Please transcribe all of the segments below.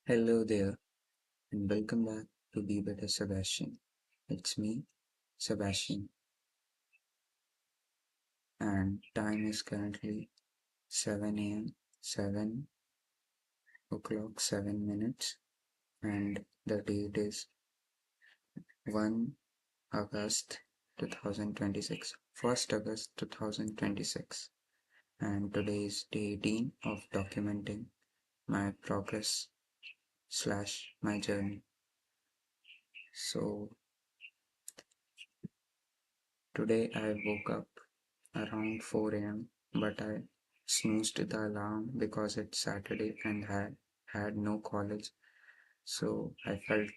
Hello there, and welcome back to Be Better Sebastian. It's me, Sebastian, and time is currently 7 a.m., 7 o'clock, 7 minutes, and the date is 1 August 2026, 1st August 2026, and today is day 18 of documenting my progress slash my journey. So, today I woke up around 4 a.m., but I snoozed the alarm because it's Saturday and had no college. So I felt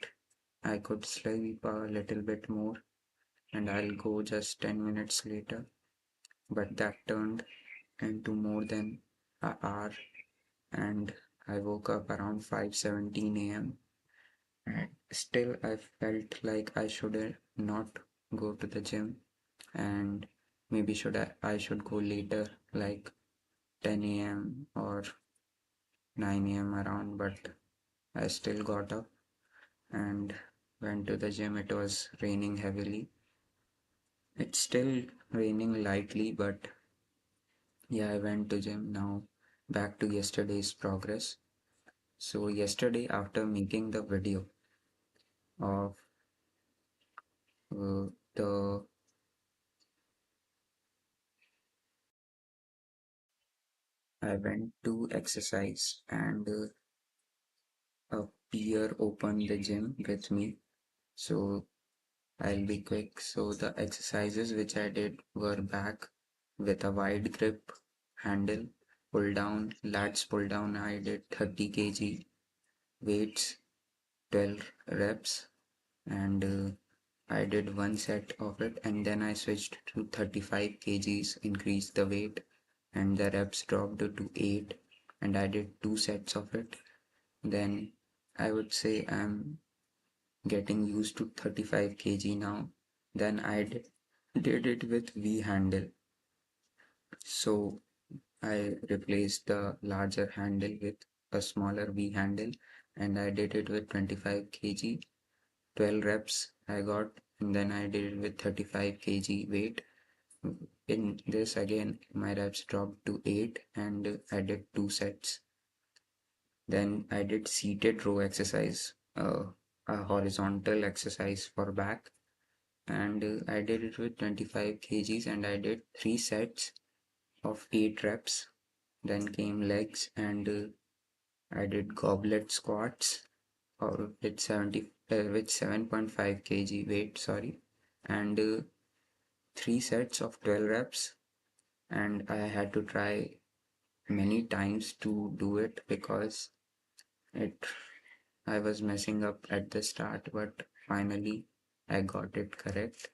I could sleep a little bit more and I'll go just 10 minutes later. But that turned into more than an hour and I woke up around 5:17 a.m. And still I felt like I should not go to the gym and maybe I should go later, like 10 a.m. or 9 a.m. around, but I still got up and went to the gym. It was raining heavily. It's still raining lightly, but yeah, I went to gym. Now back to yesterday's progress. So yesterday, after making the video of the I went to exercise and a peer opened the gym with me. So I'll be quick. So the exercises which I did were back with a wide grip handle, pull down, lats pull down. I did 30 kg weights, 12 reps, and I did one set of it, and then I switched to 35 kgs, increased the weight, and the reps dropped to 8, and I did two sets of it. Then I would say I'm getting used to 35 kg now. Then did it with V handle. So I replaced the larger handle with a smaller V handle and I did it with 25 kg, 12 reps I got, and then I did it with 35 kg weight. In this again, my reps dropped to 8 and I did two sets. Then I did seated row exercise, a horizontal exercise for back, and I did it with 25 kgs and I did three sets of 8 reps. Then came legs and I did goblet squats or with 7.5 kg weight, sorry, and three sets of 12 reps. And I had to try many times to do it because it I was messing up at the start, but finally I got it correct.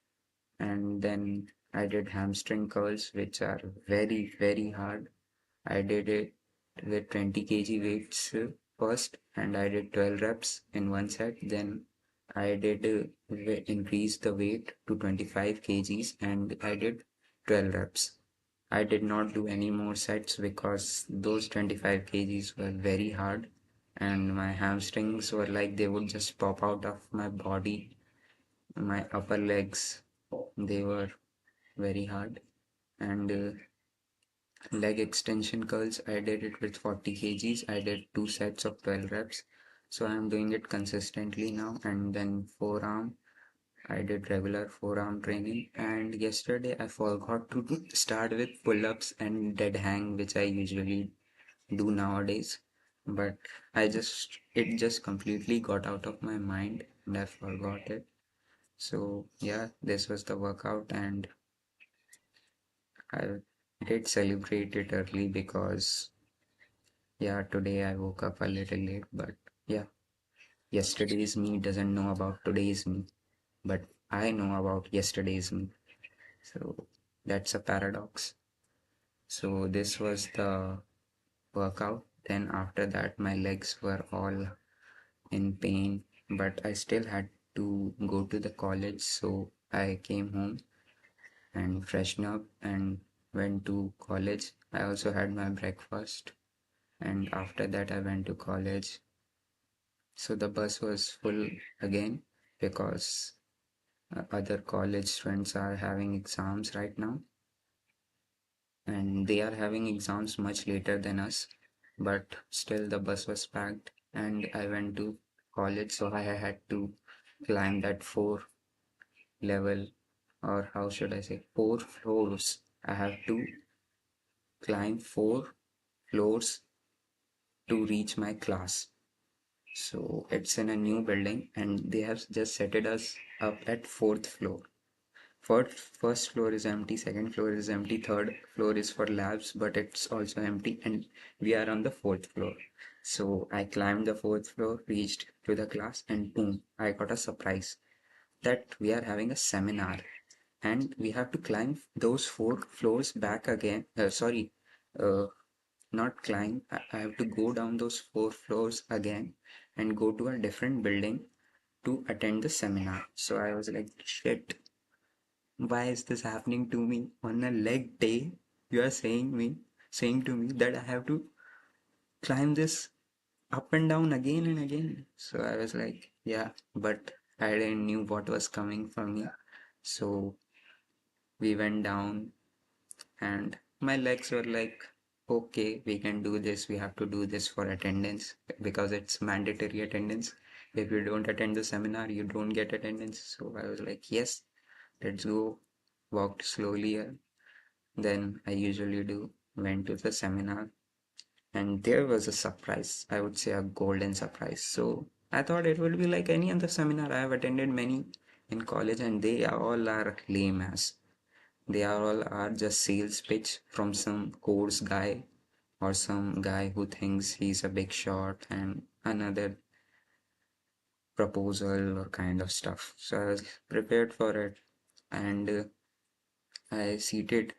And then I did hamstring curls, which are very, very hard. I did it with 20 kg weights first, and I did 12 reps in one set. Then I did increase the weight to 25 kgs and I did 12 reps. I did not do any more sets because those 25 kgs were very hard and my hamstrings were like they would just pop out of my body. My upper legs, they were very hard. And leg extension curls, I did it with 40 kgs. I did two sets of 12 reps. So I'm doing it consistently now. And then forearm, I did regular forearm training. And yesterday I forgot to start with pull-ups and dead hang, which I usually do nowadays. But it just completely got out of my mind and I forgot it. So yeah, this was the workout and I did celebrate it early because yeah, today I woke up a little late, but yeah, yesterday's me doesn't know about today's me, but I know about yesterday's me. So that's a paradox. So this was the workout. Then after that, my legs were all in pain, but I still had to go to the college. So I came home and freshen up and went to college. I also had my breakfast, and after that, I went to college. So the bus was full again because other college students are having exams right now, and they are having exams much later than us, but still the bus was packed. And I went to college, so I had to climb that four level, or how should I say, four floors. I have to climb four floors to reach my class. So it's in a new building, and they have just set it us up at fourth floor. First floor is empty, second floor is empty, third floor is for labs, but it's also empty, and we are on the fourth floor. So I climbed the fourth floor, reached to the class, and boom, I got a surprise that we are having a seminar, and we have to climb those four floors back again. Uh, not climb. I have to go down those four floors again and go to a different building to attend the seminar. So I was like, shit, why is this happening to me on a leg day? You are saying to me that I have to climb this up and down again and again. So I was like, yeah, but I didn't knew what was coming for me. So we went down, and my legs were like, okay, we can do this. We have to do this for attendance because it's mandatory attendance. If you don't attend the seminar, you don't get attendance. So I was like, yes, let's go. Walked slowly. Then I usually do. Went to the seminar, and there was a surprise. I would say a golden surprise. So I thought it would be like any other seminar. I have attended many in college, and they all are lame as. They are all are just sales pitch from some course guy or some guy who thinks he's a big shot and another proposal or kind of stuff. So I was prepared for it, and I seated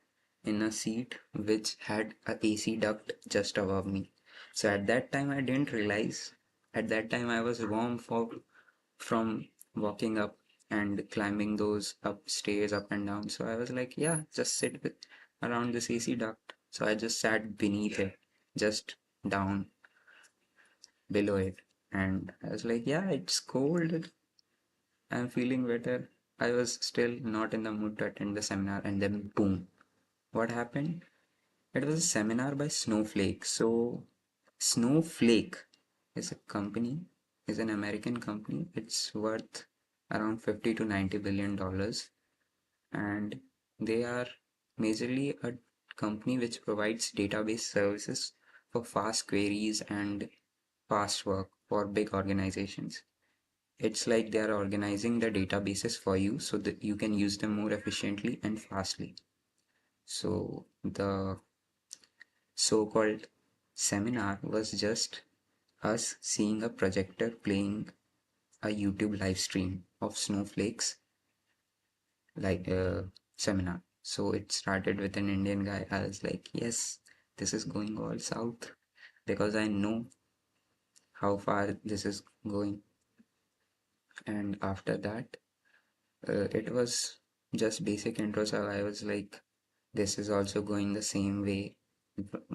in a seat which had a AC duct just above me. So at that time I didn't realize. At that time I was warm from walking up and climbing those upstairs up and down. So I was like, yeah, just sit with around this AC duct. So I just sat beneath it, just down below it. And I was like, yeah, it's cold. I'm feeling better. I was still not in the mood to attend the seminar, and then boom. What happened? It was a seminar by Snowflake. So Snowflake is a company, is an American company. It's worth around 50 to 90 billion dollars, and they are majorly a company which provides database services for fast queries and fast work for big organizations. It's like they are organizing the databases for you so that you can use them more efficiently and fastly. So the so-called seminar was just us seeing a projector playing a YouTube live stream of Snowflake's like seminar. So it started with an Indian guy. I was like, yes, this is going all south because I know how far this is going. And after that, it was just basic intro. So I was like, this is also going the same way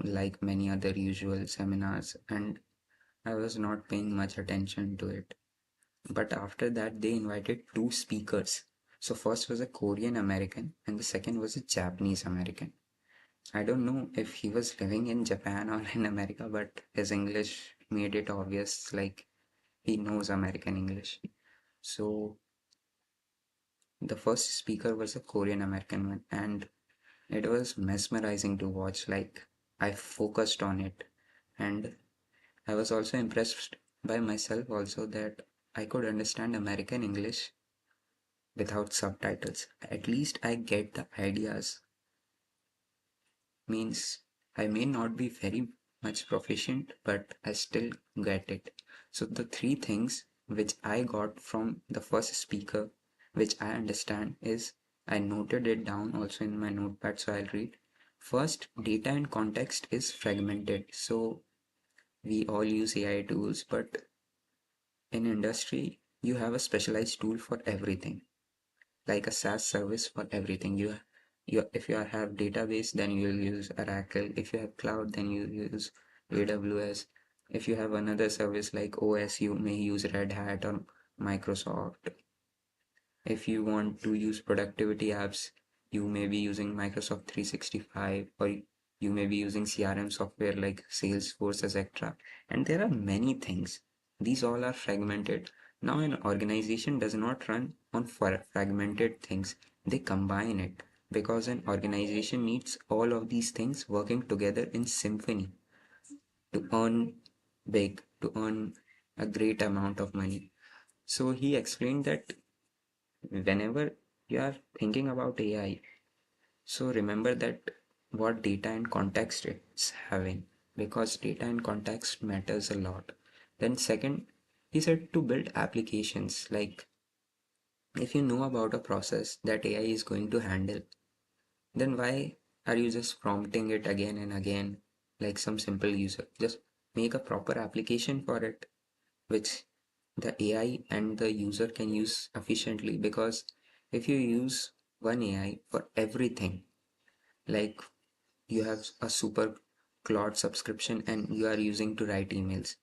like many other usual seminars, and I was not paying much attention to it. But after that, they invited two speakers. So first was a Korean American, and the second was a Japanese American. I don't know if he was living in Japan or in America, but his English made it obvious, like he knows American English. So the first speaker was a Korean American one, and it was mesmerizing to watch. Like I focused on it, and I was also impressed by myself also that I could understand American English without subtitles. At least I get the ideas. Means I may not be very much proficient, but I still get it. So the three things which I got from the first speaker, which I understand, is I noted it down also in my notepad, so I'll read. First, data and context is fragmented. So we all use AI tools, but in industry, you have a specialized tool for everything, like a SaaS service for everything. You if you have database, then you will use Oracle. If you have cloud, then you use AWS. If you have another service like OS, you may use Red Hat or Microsoft. If you want to use productivity apps, you may be using Microsoft 365, or you may be using CRM software like Salesforce, etc. And there are many things. These all are fragmented. Now, an organization does not run on fragmented things, they combine it, because an organization needs all of these things working together in symphony to earn big, to earn a great amount of money. So he explained that whenever you are thinking about AI, so remember that what data and context it's having, because data and context matters a lot. Then second, he said to build applications, like if you know about a process that AI is going to handle, then why are you just prompting it again and again like some simple user? Just make a proper application for it, which the AI and the user can use efficiently. Because if you use one AI for everything, like you have a super Claude subscription and you are using to write emails,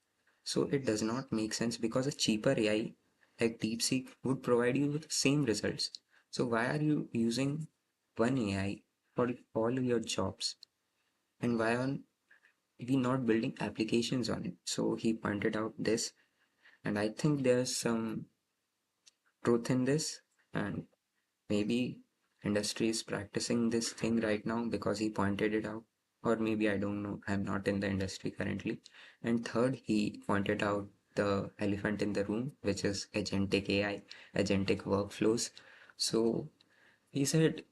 so it does not make sense, because a cheaper AI like DeepSeek would provide you with the same results. So why are you using one AI for all your jobs, and why are we not building applications on it? So he pointed out this, and I think there's some truth in this, and maybe industry is practicing this thing right now because he pointed it out, or maybe I don't know, I'm not in the industry currently. And third, he pointed out the elephant in the room, which is agentic AI, agentic workflows. So he said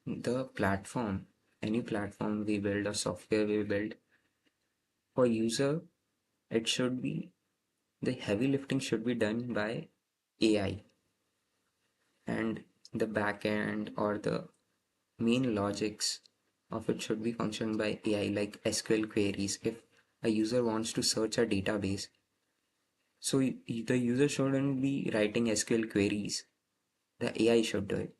the platform, any platform we build or software we build, for user, it should be, the heavy lifting should be done by AI, and the back end or the main logics of it should be functioned by AI, like SQL queries. If a user wants to search a database, so the user shouldn't be writing SQL queries. The AI should do it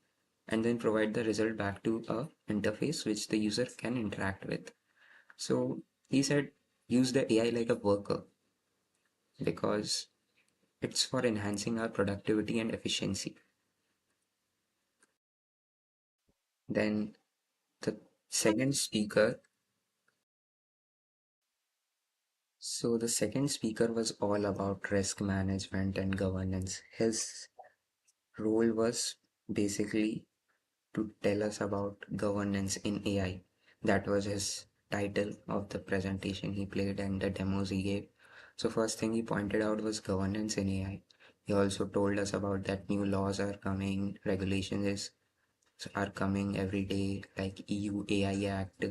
and then provide the result back to a interface which the user can interact with. So he said use the AI like a worker, because it's for enhancing our productivity and efficiency. Then the second speaker So the second speaker was all about risk management and governance. His role was basically to tell us about governance in AI. That was his title of the presentation he played and the demos he gave. So first thing he pointed out was governance in AI. He also told us about that new laws are coming, regulations are coming every day, like EU AI Act,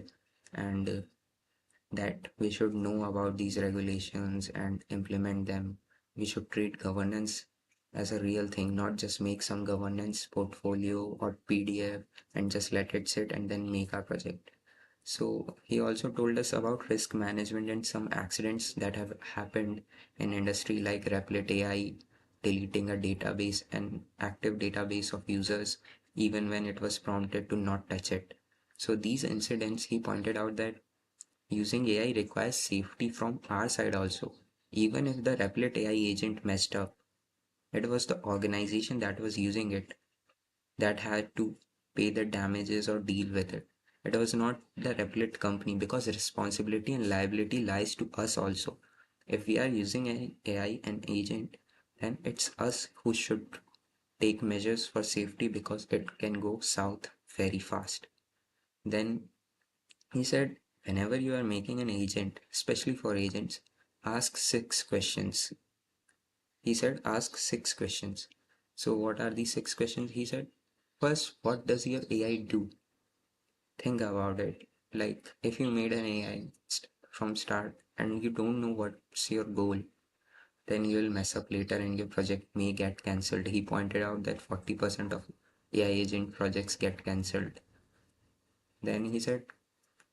and that we should know about these regulations and implement them. We should treat governance as a real thing, not just make some governance portfolio or PDF and just let it sit and then make our project. So he also told us about risk management and some accidents that have happened in industry, like Replit AI deleting a database, an active database of users, even when it was prompted to not touch it. So these incidents, he pointed out that using AI requires safety from our side also. Even if the Replit AI agent messed up, it was the organization that was using it that had to pay the damages or deal with it. It was not the Replit company, because responsibility and liability lies to us also. If we are using an AI and agent, then it's us who should take measures for safety, because it can go south very fast. Then he said, whenever you are making an agent, especially for agents, ask 6 questions. He said, ask 6 questions. So, what are these 6 questions? He said, first, what does your AI do? Think about it. Like, if you made an AI from start and you don't know what's your goal, then you'll mess up later and your project may get cancelled. He pointed out that 40% of AI agent projects get cancelled. Then he said,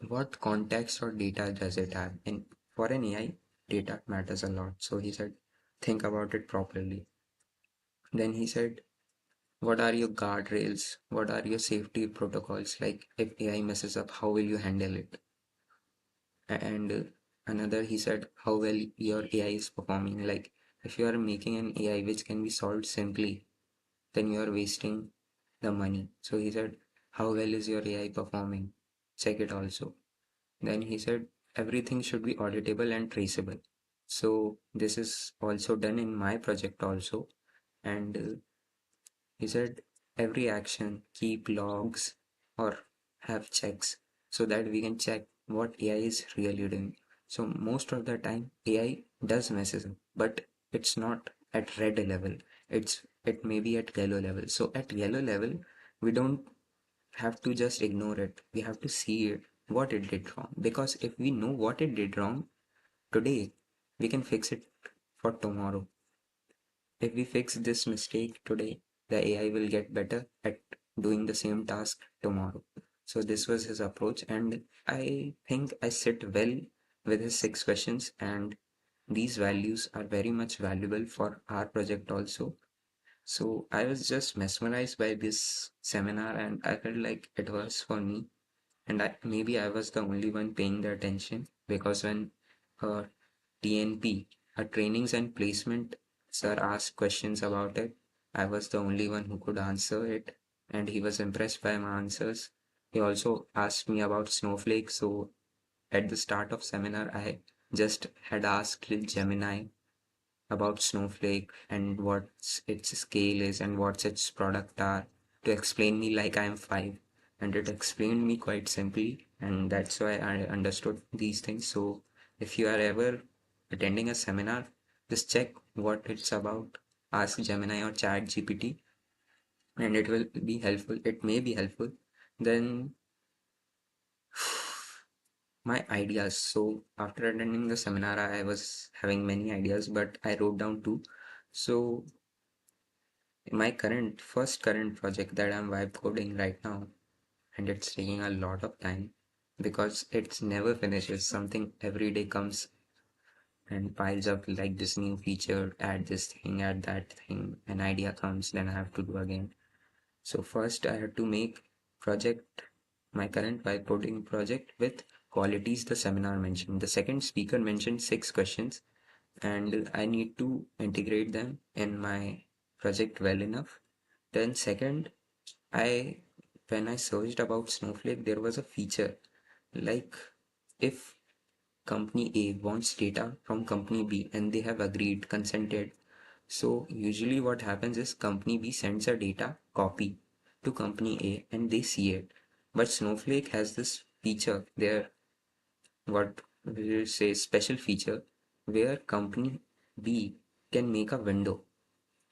what context or data does it have? And for an AI, data matters a lot. So he said, think about it properly. Then he said, what are your guardrails? What are your safety protocols? Like if AI messes up, how will you handle it? And another, he said how well your AI is performing. Like if you are making an AI which can be solved simply, then you are wasting the money. So he said, how well is your AI performing? Check it also. Then he said, everything should be auditable and traceable. So this is also done in my project also. And he said, every action, keep logs or have checks so that we can check what AI is really doing. So most of the time AI does messes up, but it's not at red level. It may be at yellow level. So at yellow level, we don't have to just ignore it. We have to see it, what it did wrong. Because if we know what it did wrong today, we can fix it for tomorrow. If we fix this mistake today, the AI will get better at doing the same task tomorrow. So this was his approach, and I think I sit well with his 6 questions, and these values are very much valuable for our project also. So I was just mesmerized by this seminar, and I felt like it was for me. And maybe I was the only one paying the attention, because when TNP, a trainings and placement sir asked questions about it, I was the only one who could answer it, and he was impressed by my answers. He also asked me about Snowflake. So at the start of seminar, I just had asked Gemini about Snowflake and what its scale is and what its product are, to explain me like I am 5. And it explained me quite simply, and that's why I understood these things. So if you are ever attending a seminar, just check what it's about. Ask Gemini or Chat GPT, and it will be helpful. It may be helpful. Then my ideas. So after attending the seminar, I was having many ideas, but I wrote down 2. So my current project that I'm vibe coding right now, and it's taking a lot of time because it's never finishes. Something every day comes and piles up, like this new feature, add this thing, add that thing, an idea comes, then I have to do again. So first I had to make project, my current vibe coding project, with qualities the seminar mentioned. The second speaker mentioned 6 questions, and I need to integrate them in my project well enough. Then second, I when I searched about Snowflake, there was a feature like, if company A wants data from company B and they have agreed, consented. So usually what happens is company B sends a data copy to company A and they see it. But Snowflake has this feature there, what we say special feature, where company B can make a window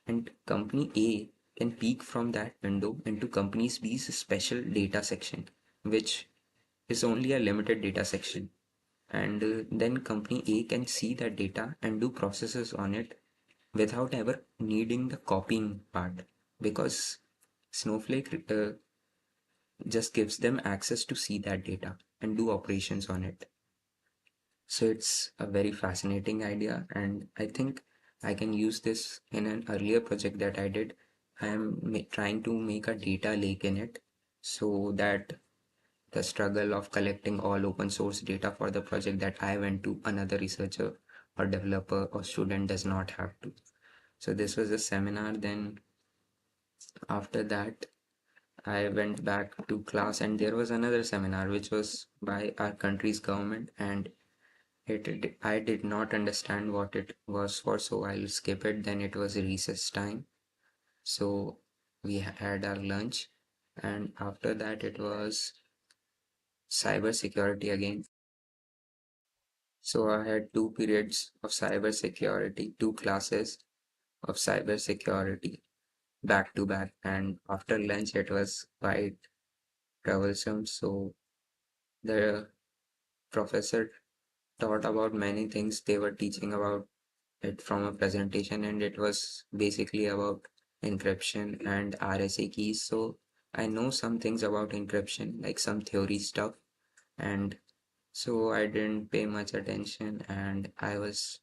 and company A can peek from that window into company B's special data section, which is only a limited data section. And then company A can see that data and do processes on it without ever needing the copying part, because Snowflake just gives them access to see that data and do operations on it. So it's a very fascinating idea, and I think I can use this in an earlier project that I did. I am trying to make a data lake in it, so that the struggle of collecting all open source data for the project that I went to, another researcher or developer or student does not have to. So this was a seminar. Then after that, I went back to class, and there was another seminar which was by our country's government, and I did not understand what it was for, so I'll skip it. Then it was recess time, so we had our lunch, and after that it was cyber security again. So I had 2 periods of cyber security, 2 classes of cyber security back to back, and after lunch it was quite troublesome. So the professor taught about many things. They were teaching about it from a presentation, and it was basically about encryption and RSA keys. So I know some things about encryption, like some theory stuff, and so I didn't pay much attention, and I was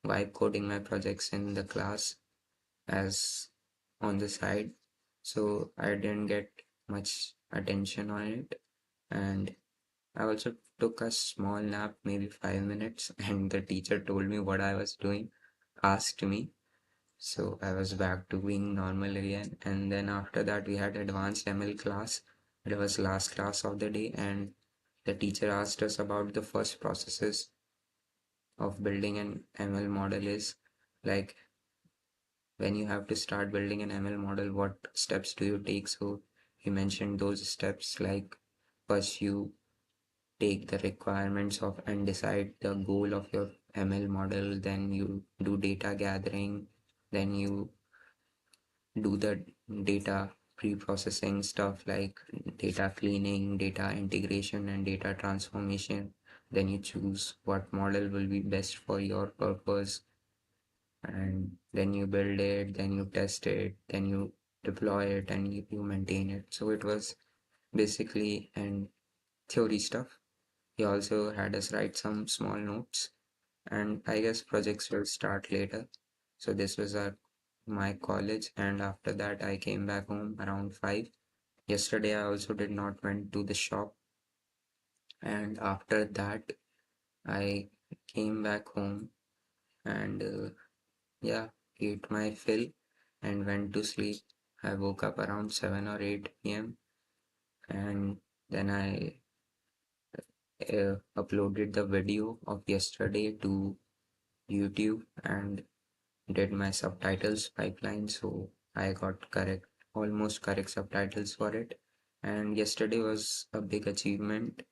vibe coding my projects in the class as on the side. So I didn't get much attention on it, and I also took a small nap, maybe 5 minutes, and the teacher told me what I was doing, asked me. So I was back to being normal again. And then after that, we had advanced ML class. It was last class of the day, and the teacher asked us about the first processes of building an ML model is like when you have to start building an ML model, what steps do you take? So he mentioned those steps like first you take the requirements of and decide the goal of your ML model, then you do data gathering, then you do the data pre-processing stuff like data cleaning, data integration, and data transformation. Then you choose what model will be best for your purpose, and then you build it, then you test it, then you deploy it, and you maintain it. So it was basically and theory stuff. He also had us write some small notes, and I guess projects will start later. So this was my college, and after that I came back home around 5. Yesterday I also did not went to the shop, and after that I came back home and yeah, ate my fill and went to sleep. I woke up around 7 or 8 p.m. and then I uploaded the video of yesterday to YouTube and did my subtitles pipeline. So I got correct, almost correct subtitles for it. And yesterday was a big achievement,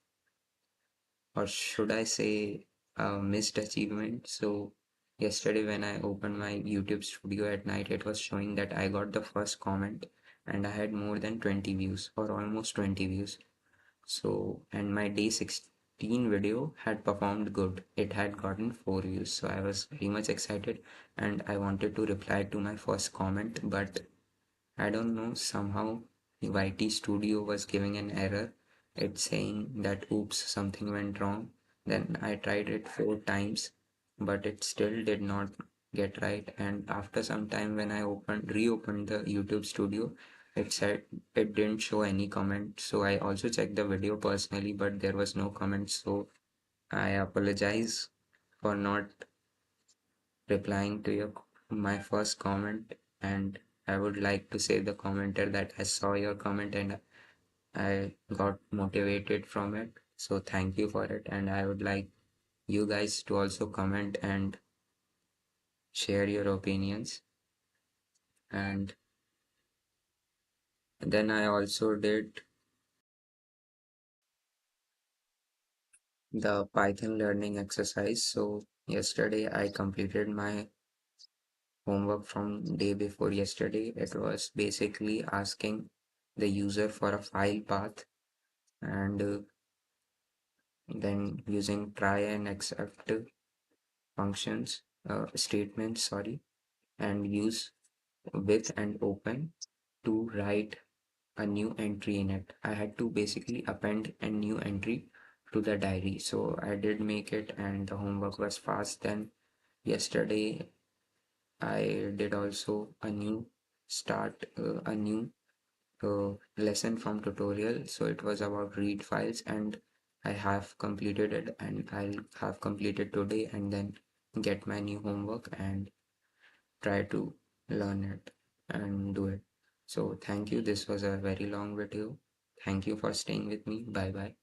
or should I say, a missed achievement. So yesterday, when I opened my YouTube studio at night, it was showing that I got the first comment and I had more than 20 views or almost 20 views. So, and my day 16 video had performed good. It had gotten 4 views. So I was very much excited and I wanted to reply to my first comment, but I don't know, somehow the YT Studio was giving an error. It's saying that oops, something went wrong. Then I tried it 4 times, but it still did not get right. And after some time, when I reopened the YouTube Studio, it said it didn't show any comment. So I also checked the video personally, but there was no comment. So I apologize for not replying to my first comment, and I would like to say the commenter that I saw your comment and I got motivated from it. So thank you for it, and I would like you guys to also comment and share your opinions. And then I also did the Python learning exercise. So yesterday I completed my homework from day before yesterday. It was basically asking the user for a file path and then using try and accept functions statements, sorry, and use with and open to write a new entry in it. I had to basically append a new entry to the diary, so I did make it and the homework was fast. Then yesterday I did also a new lesson from tutorial. So it was about read files, and I have completed it, and I'll have completed today and then get my new homework and try to learn it and do it. So thank you. This was a very long video. Thank you for staying with me. Bye bye.